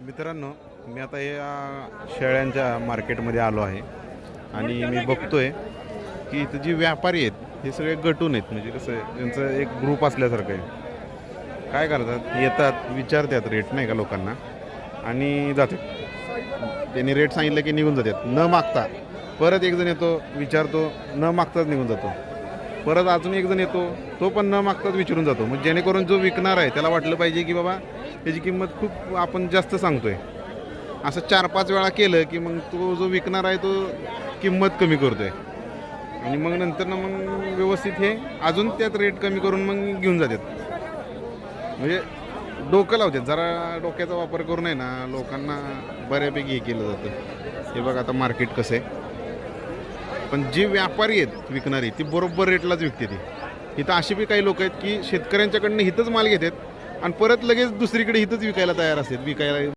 मित्रांनो, मी आता या शेळ्यांच्या मार्केटमध्ये आलो आहे आणि मी बघतोय की इथं जी व्यापारी आहेत हे सगळे गटून आहेत. म्हणजे कसं आहे, त्यांचं एक ग्रुप असल्यासारखं आहे. काय करतात, येतात, विचारतात रेट नाही का लोकांना आणि जातात. त्यांनी रेट सांगितलं की निघून जातात न मागता. परत एक जण येतो, विचारतो, न मागताच निघून जातो. परत अजून एक जण येतो, तो पण न मागताच विचारून जातो. मग जेणेकरून जो विकणार आहे त्याला वाटलं पाहिजे की बाबा त्याची किंमत खूप आपण जास्त सांगतोय. असं 4-5 वेळा केलं की मग तो जो विकणार आहे तो किंमत कमी करतोय आणि मग नंतर ना मग व्यवस्थित हे अजून त्यात रेट कमी करून मग घेऊन जातात. म्हणजे डोकं लावतात, जरा डोक्याचा वापर करून आहे ना लोकांना बऱ्यापैकी हे केलं जातं. हे बघा आता मार्केट कसं आहे. पण जे व्यापारी आहेत विकणारी ती बरोबर रेटलाच विकते. ती इथं अशी बी काही लोक आहेत की शेतकऱ्यांच्याकडनं इथंच माल घेतात आणि परत लगेच दुसरीकडे इथंच विकायला तयार असतात. विकायला